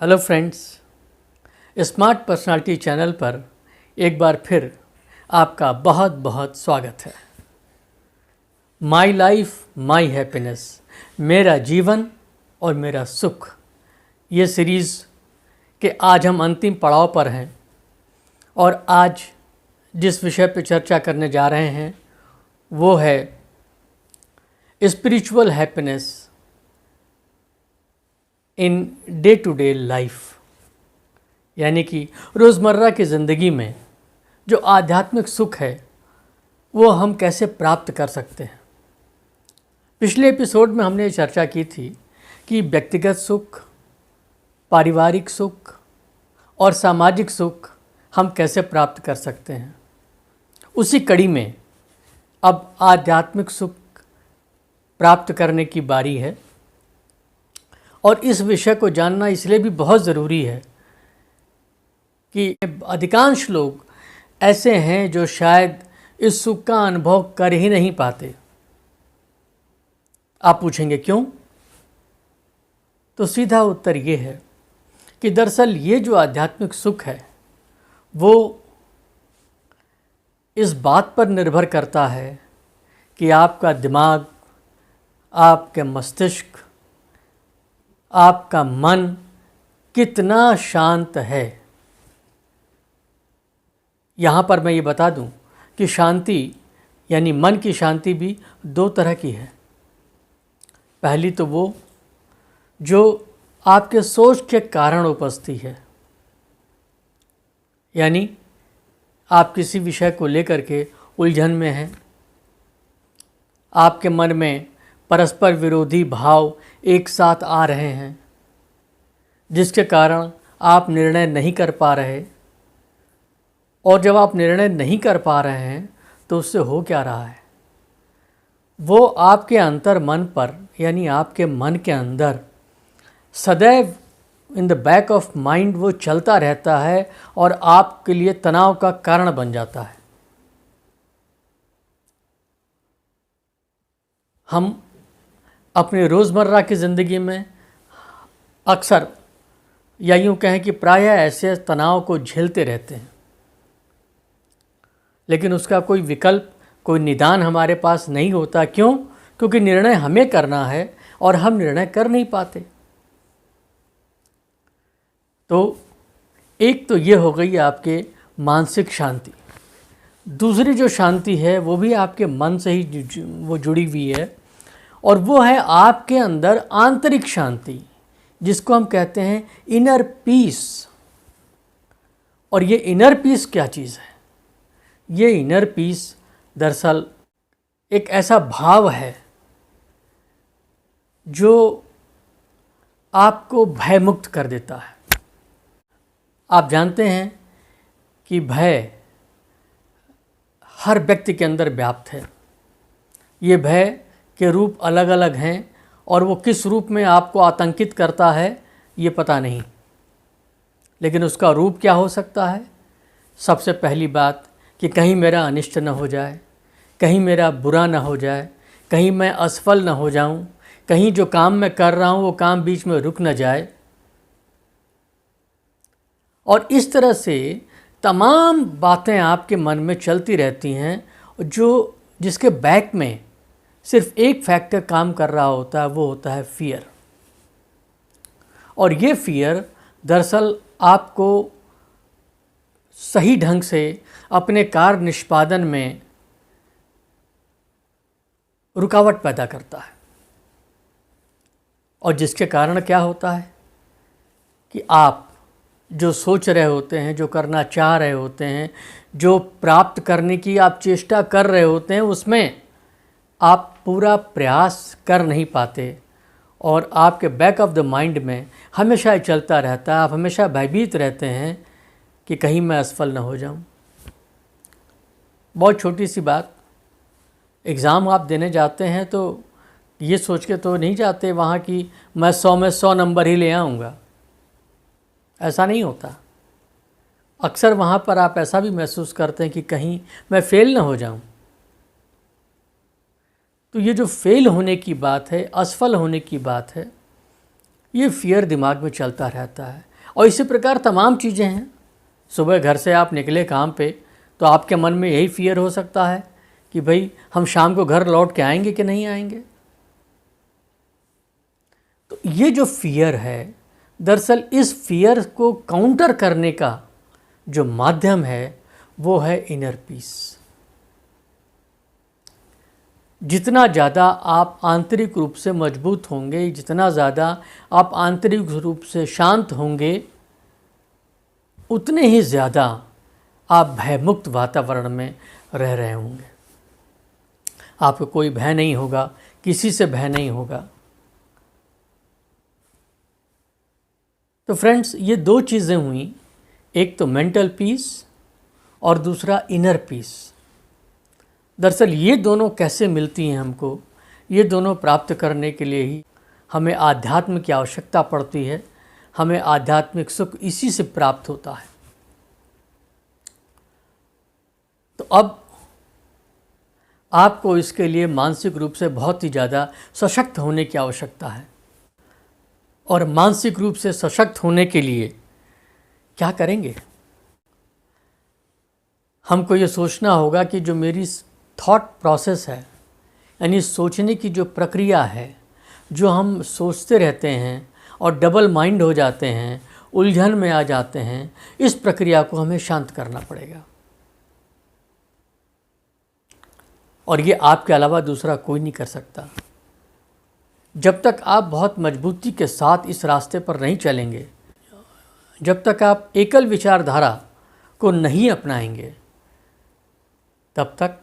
Hello friends, smart personality channel पर एक बार फिर आपका बहुत बहुत स्वागत है। माई लाइफ माई हैप्पीनेस, मेरा जीवन और मेरा सुख, ये सीरीज़ के आज हम अंतिम पड़ाव पर हैं और आज जिस विषय पर चर्चा करने जा रहे हैं वो है spiritual happiness in day to day life, यानी कि रोज़मर्रा की ज़िंदगी में जो आध्यात्मिक सुख है वो हम कैसे प्राप्त कर सकते हैं। पिछले एपिसोड में हमने चर्चा की थी कि व्यक्तिगत सुख, पारिवारिक सुख और सामाजिक सुख हम कैसे प्राप्त कर सकते हैं। उसी कड़ी में अब आध्यात्मिक सुख प्राप्त करने की बारी है और इस विषय को जानना इसलिए भी बहुत ज़रूरी है कि अधिकांश लोग ऐसे हैं जो शायद इस सुख का अनुभव कर ही नहीं पाते। आप पूछेंगे क्यों? तो सीधा उत्तर ये है कि दरअसल ये जो आध्यात्मिक सुख है वो इस बात पर निर्भर करता है कि आपका दिमाग, आपके मस्तिष्क, आपका मन कितना शांत है। यहाँ पर मैं ये बता दूँ कि शांति यानी मन की शांति भी दो तरह की है। पहली तो वो जो आपके सोच के कारण उपस्थित है, यानी आप किसी विषय को लेकर के उलझन में हैं, आपके मन में परस्पर विरोधी भाव एक साथ आ रहे हैं जिसके कारण आप निर्णय नहीं कर पा रहे, और जब आप निर्णय नहीं कर पा रहे हैं तो उससे हो क्या रहा है, वो आपके अंतर मन पर यानी आपके मन के अंदर सदैव in the back of mind वो चलता रहता है और आपके लिए तनाव का कारण बन जाता है। हम अपने रोज़मर्रा की ज़िंदगी में अक्सर या यूँ कहें कि प्रायः ऐसे तनाव को झेलते रहते हैं, लेकिन उसका कोई विकल्प, कोई निदान हमारे पास नहीं होता। क्यों? क्योंकि निर्णय हमें करना है और हम निर्णय कर नहीं पाते। तो एक तो ये हो गई आपके मानसिक शांति। दूसरी जो शांति है वो भी आपके मन से ही वो जुड़ी हुई है और वो है आपके अंदर आंतरिक शांति, जिसको हम कहते हैं इनर पीस। और ये इनर पीस क्या चीज़ है? ये इनर पीस दरअसल एक ऐसा भाव है जो आपको भयमुक्त कर देता है। आप जानते हैं कि भय हर व्यक्ति के अंदर व्याप्त है। ये भय के रूप अलग अलग हैं और वो किस रूप में आपको आतंकित करता है ये पता नहीं, लेकिन उसका रूप क्या हो सकता है? सबसे पहली बात कि कहीं मेरा अनिष्ट न हो जाए, कहीं मेरा बुरा न हो जाए, कहीं मैं असफल न हो जाऊं, कहीं जो काम मैं कर रहा हूं वो काम बीच में रुक न जाए। और इस तरह से तमाम बातें आपके मन में चलती रहती हैं जो जिसके बैक में सिर्फ एक फैक्टर काम कर रहा होता है, वो होता है फियर। और ये फियर दरअसल आपको सही ढंग से अपने कार्य निष्पादन में रुकावट पैदा करता है, और जिसके कारण क्या होता है कि आप जो सोच रहे होते हैं, जो करना चाह रहे होते हैं, जो प्राप्त करने की आप चेष्टा कर रहे होते हैं, उसमें आप पूरा प्रयास कर नहीं पाते और आपके बैक ऑफ द माइंड में हमेशा ये चलता रहता है। आप हमेशा भयभीत रहते हैं कि कहीं मैं असफल न हो जाऊं। बहुत छोटी सी बात, एग्ज़ाम आप देने जाते हैं तो ये सोच के तो नहीं जाते वहाँ कि मैं 100 में 100 नंबर ही ले आऊँगा। ऐसा नहीं होता। अक्सर वहाँ पर आप ऐसा भी महसूस करते हैं कि कहीं मैं फ़ेल न हो जाऊँ। तो ये जो फेल होने की बात है, असफल होने की बात है, ये फियर दिमाग में चलता रहता है। और इसी प्रकार तमाम चीज़ें हैं। सुबह घर से आप निकले काम पे तो आपके मन में यही फियर हो सकता है कि भाई हम शाम को घर लौट के आएंगे कि नहीं आएंगे। तो ये जो फियर है, दरअसल इस फियर को काउंटर करने का जो माध्यम है वो है इनर पीस। जितना ज़्यादा आप आंतरिक रूप से मजबूत होंगे, जितना ज़्यादा आप आंतरिक रूप से शांत होंगे, उतने ही ज़्यादा आप भयमुक्त वातावरण में रह रहे होंगे। आपको कोई भय नहीं होगा, किसी से भय नहीं होगा। तो फ्रेंड्स, ये दो चीज़ें हुई, एक तो मेंटल पीस और दूसरा इनर पीस। दरअसल ये दोनों कैसे मिलती हैं हमको, ये दोनों प्राप्त करने के लिए ही हमें आध्यात्म की आवश्यकता पड़ती है। हमें आध्यात्मिक सुख इसी से प्राप्त होता है। तो अब आपको इसके लिए मानसिक रूप से बहुत ही ज़्यादा सशक्त होने की आवश्यकता है। और मानसिक रूप से सशक्त होने के लिए क्या करेंगे? हमको ये सोचना होगा कि जो मेरी थॉट प्रोसेस है, यानी सोचने की जो प्रक्रिया है, जो हम सोचते रहते हैं और डबल माइंड हो जाते हैं, उलझन में आ जाते हैं, इस प्रक्रिया को हमें शांत करना पड़ेगा। और ये आपके अलावा दूसरा कोई नहीं कर सकता। जब तक आप बहुत मजबूती के साथ इस रास्ते पर नहीं चलेंगे, जब तक आप एकल विचारधारा को नहीं अपनाएंगे, तब तक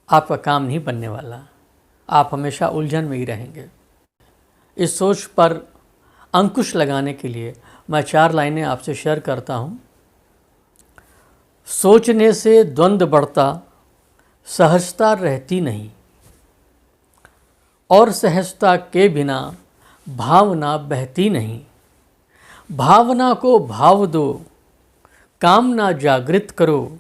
आपका काम नहीं बनने वाला। आप हमेशा उलझन में ही रहेंगे। इस सोच पर अंकुश लगाने के लिए मैं 4 लाइनें आपसे शेयर करता हूँ। सोचने से द्वंद्व बढ़ता, सहजता रहती नहीं, और सहजता के बिना भावना बहती नहीं। भावना को भाव दो, कामना जागृत करो,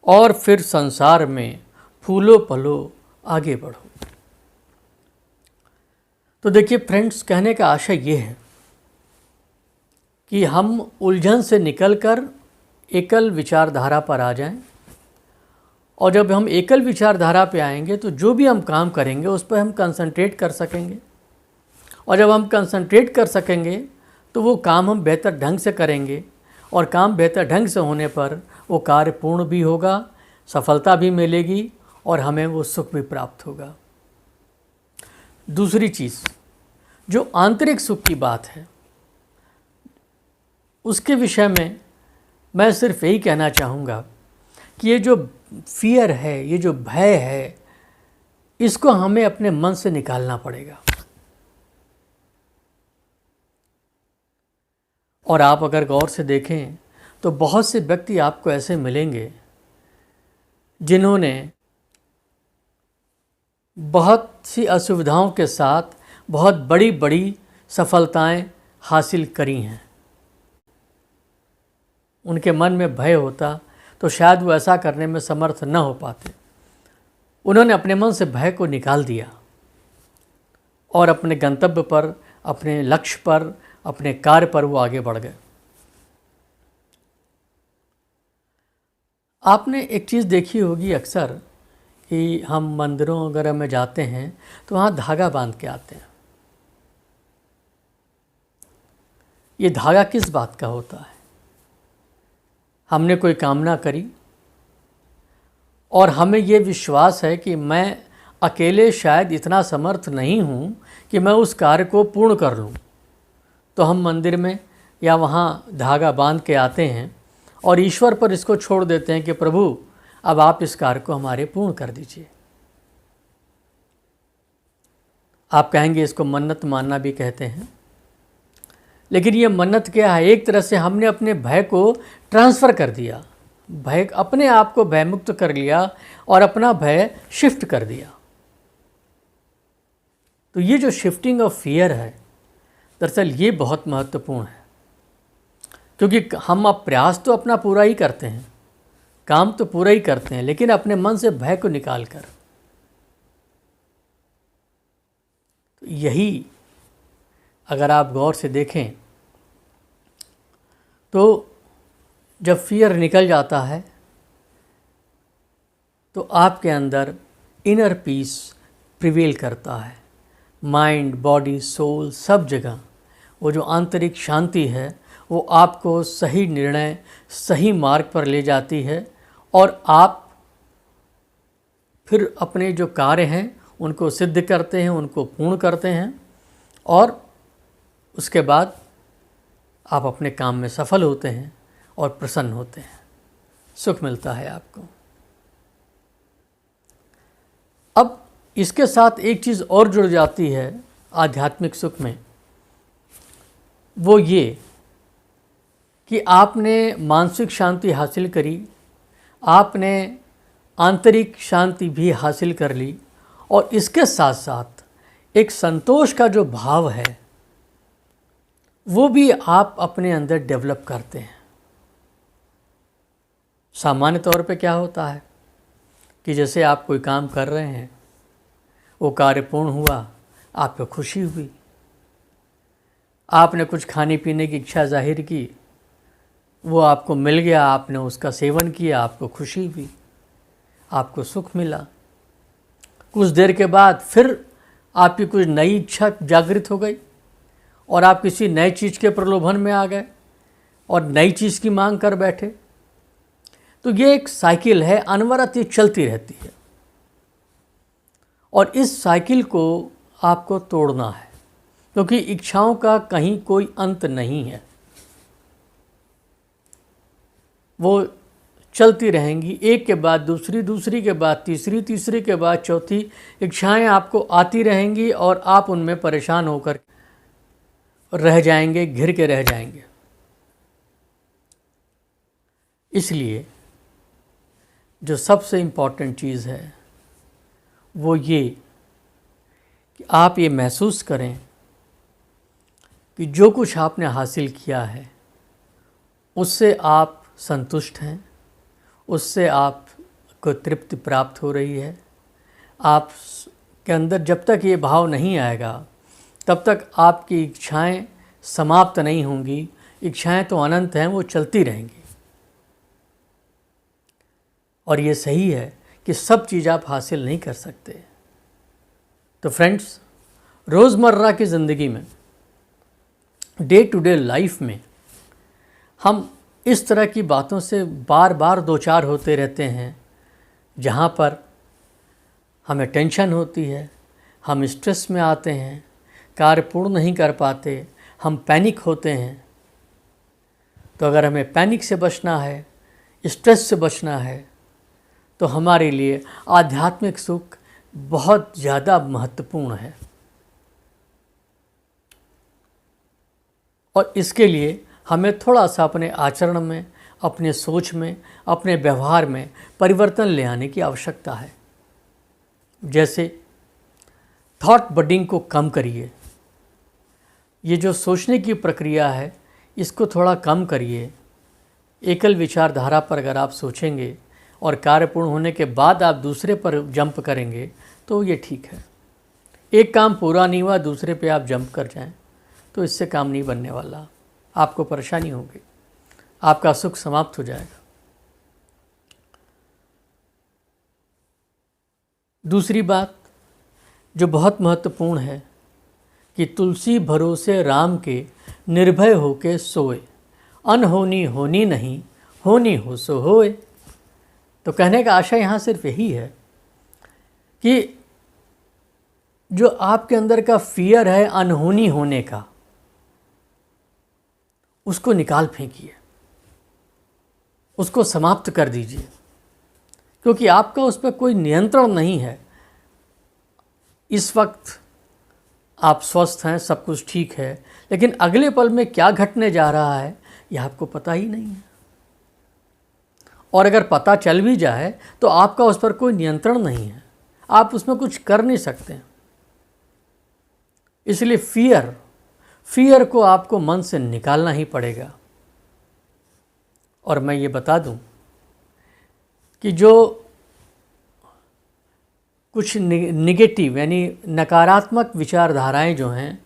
और फिर संसार में फूलो फलो आगे बढ़ो। तो देखिए फ्रेंड्स, कहने का आशय ये है कि हम उलझन से निकलकर एकल विचारधारा पर आ जाएं। और जब हम एकल विचारधारा पे आएंगे तो जो भी हम काम करेंगे उस पर हम कंसंट्रेट कर सकेंगे। और जब हम कंसंट्रेट कर सकेंगे तो वो काम हम बेहतर ढंग से करेंगे। और काम बेहतर ढंग से होने पर वो कार्य पूर्ण भी होगा, सफलता भी मिलेगी और हमें वो सुख भी प्राप्त होगा। दूसरी चीज़, जो आंतरिक सुख की बात है, उसके विषय में मैं सिर्फ यही कहना चाहूँगा कि ये जो फियर है, ये जो भय है, इसको हमें अपने मन से निकालना पड़ेगा। और आप अगर गौर से देखें तो बहुत से व्यक्ति आपको ऐसे मिलेंगे जिन्होंने बहुत सी असुविधाओं के साथ बहुत बड़ी बड़ी सफलताएं हासिल करी हैं। उनके मन में भय होता तो शायद वो ऐसा करने में समर्थ न हो पाते। उन्होंने अपने मन से भय को निकाल दिया और अपने गंतव्य पर, अपने लक्ष्य पर, अपने कार्य पर वो आगे बढ़ गए। आपने एक चीज़ देखी होगी अक्सर कि हम मंदिरों वगैरह में जाते हैं तो वहाँ धागा बांध के आते हैं। ये धागा किस बात का होता है? हमने कोई कामना करी और हमें ये विश्वास है कि मैं अकेले शायद इतना समर्थ नहीं हूँ कि मैं उस कार्य को पूर्ण कर लूँ, तो हम मंदिर में या वहाँ धागा बांध के आते हैं और ईश्वर पर इसको छोड़ देते हैं कि प्रभु अब आप इस कार्य को हमारे पूर्ण कर दीजिए। आप कहेंगे इसको मन्नत मानना भी कहते हैं, लेकिन ये मन्नत क्या है? एक तरह से हमने अपने भय को ट्रांसफ़र कर दिया, भय अपने आप को भयमुक्त कर लिया और अपना भय शिफ्ट कर दिया। तो ये जो शिफ्टिंग ऑफ फियर है, दरअसल ये बहुत महत्वपूर्ण है, क्योंकि हम अब प्रयास तो अपना पूरा ही करते हैं, काम तो पूरा ही करते हैं, लेकिन अपने मन से भय को निकाल कर। तो यही अगर आप गौर से देखें तो जब फियर निकल जाता है तो आपके अंदर इनर पीस प्रिवेल करता है। माइंड, बॉडी, सोल सब जगह वो जो आंतरिक शांति है वो आपको सही निर्णय, सही मार्ग पर ले जाती है और आप फिर अपने जो कार्य हैं उनको सिद्ध करते हैं, उनको पूर्ण करते हैं और उसके बाद आप अपने काम में सफल होते हैं और प्रसन्न होते हैं, सुख मिलता है आपको। अब इसके साथ एक चीज़ और जुड़ जाती है आध्यात्मिक सुख में, वो ये कि आपने मानसिक शांति हासिल करी, आपने आंतरिक शांति भी हासिल कर ली और इसके साथ साथ एक संतोष का जो भाव है वो भी आप अपने अंदर डेवलप करते हैं। सामान्य तौर पे क्या होता है कि जैसे आप कोई काम कर रहे हैं, वो कार्य पूर्ण हुआ, आपको खुशी हुई, आपने कुछ खाने पीने की इच्छा जाहिर की, वो आपको मिल गया, आपने उसका सेवन किया, आपको खुशी हुई, आपको सुख मिला। कुछ देर के बाद फिर आपकी कुछ नई इच्छा जागृत हो गई और आप किसी नई चीज़ के प्रलोभन में आ गए और नई चीज़ की मांग कर बैठे। तो ये एक साइकिल है, अनवरत ये चलती रहती है और इस साइकिल को आपको तोड़ना है क्योंकि इच्छाओं का कहीं कोई अंत नहीं है, वो चलती रहेंगी, एक के बाद दूसरी, दूसरी के बाद तीसरी, तीसरी के बाद चौथी इच्छाएं आपको आती रहेंगी और आप उनमें परेशान होकर रह जाएंगे, घिर के रह जाएंगे। इसलिए जो सबसे इम्पॉर्टेंट चीज़ है वो ये कि आप ये महसूस करें कि जो कुछ आपने हासिल किया है उससे आप संतुष्ट हैं, उससे आपको तृप्ति प्राप्त हो रही है। आप के अंदर जब तक ये भाव नहीं आएगा तब तक आपकी इच्छाएं समाप्त नहीं होंगी। इच्छाएं तो अनंत हैं, वो चलती रहेंगी और ये सही है कि सब चीज़ आप हासिल नहीं कर सकते। तो फ्रेंड्स, रोज़मर्रा की ज़िंदगी में, डे टू डे लाइफ में हम इस तरह की बातों से बार बार दो चार होते रहते हैं जहाँ पर हमें टेंशन होती है, हम स्ट्रेस में आते हैं, कार्य पूर्ण नहीं कर पाते, हम पैनिक होते हैं। तो अगर हमें पैनिक से बचना है, स्ट्रेस से बचना है, तो हमारे लिए आध्यात्मिक सुख बहुत ज़्यादा महत्वपूर्ण है और इसके लिए हमें थोड़ा सा अपने आचरण में, अपने सोच में, अपने व्यवहार में परिवर्तन ले आने की आवश्यकता है। जैसे थॉट बडिंग को कम करिए, ये जो सोचने की प्रक्रिया है इसको थोड़ा कम करिए। एकल विचारधारा पर अगर आप सोचेंगे और कार्य पूर्ण होने के बाद आप दूसरे पर जंप करेंगे तो ये ठीक है। एक काम पूरा नहीं हुआ, दूसरे पे आप जंप कर जाएं तो इससे काम नहीं बनने वाला, आपको परेशानी होगी, आपका सुख समाप्त हो जाएगा। दूसरी बात जो बहुत महत्वपूर्ण है कि तुलसी भरोसे राम के निर्भय होके सोए, अनहोनी होनी नहीं, होनी हो सो होए। तो कहने का आशय यहाँ सिर्फ यही है कि जो आपके अंदर का फियर है अनहोनी होने का, उसको निकाल फेंकिए, उसको समाप्त कर दीजिए, क्योंकि आपका उस पर कोई नियंत्रण नहीं है। इस वक्त आप स्वस्थ हैं, सब कुछ ठीक है, लेकिन अगले पल में क्या घटने जा रहा है यह आपको पता ही नहीं है और अगर पता चल भी जाए तो आपका उस पर कोई नियंत्रण नहीं है, आप उसमें कुछ कर नहीं सकते। इसलिए फियर को आपको मन से निकालना ही पड़ेगा। और मैं ये बता दूं कि जो कुछ निगेटिव यानी नकारात्मक विचारधाराएं जो हैं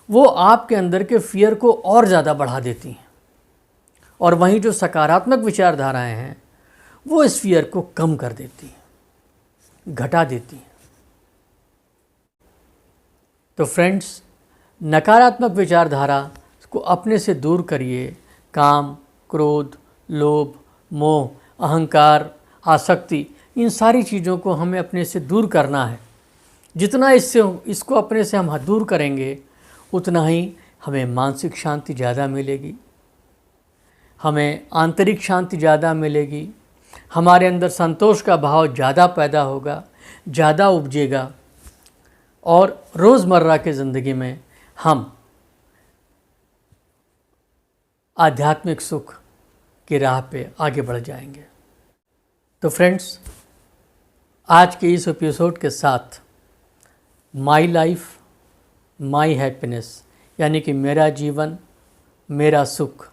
वो आपके अंदर के फियर को और ज़्यादा बढ़ा देती हैं, और वहीं जो सकारात्मक विचारधाराएं हैं वो इस फियर को कम कर देती हैं, घटा देती हैं। तो फ्रेंड्स, नकारात्मक विचारधारा को अपने से दूर करिए। काम, क्रोध, लोभ, मोह, अहंकार, आसक्ति, इन सारी चीज़ों को हमें अपने से दूर करना है। जितना इसको अपने से हम दूर करेंगे उतना ही हमें मानसिक शांति ज़्यादा मिलेगी, हमें आंतरिक शांति ज़्यादा मिलेगी, हमारे अंदर संतोष का भाव ज़्यादा पैदा होगा, ज़्यादा उपजेगा, और रोज़मर्रा की ज़िंदगी में हम आध्यात्मिक सुख की राह पे आगे बढ़ जाएंगे। तो फ्रेंड्स, आज के इस एपिसोड के साथ माई लाइफ माई हैप्पीनेस, यानी कि मेरा जीवन मेरा सुख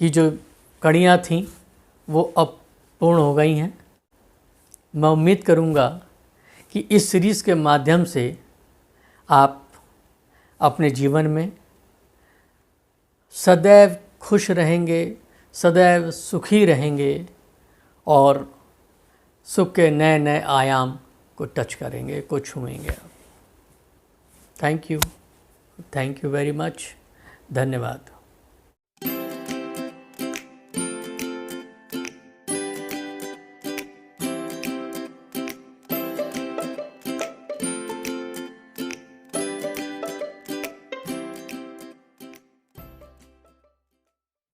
की जो कड़ियाँ थीं वो अब पूर्ण हो गई हैं। मैं उम्मीद करूँगा कि इस सीरीज़ के माध्यम से आप अपने जीवन में सदैव खुश रहेंगे, सदैव सुखी रहेंगे, और सुख के नए नए आयाम को टच करेंगे, को छुएंगे। Thank you very much. धन्यवाद।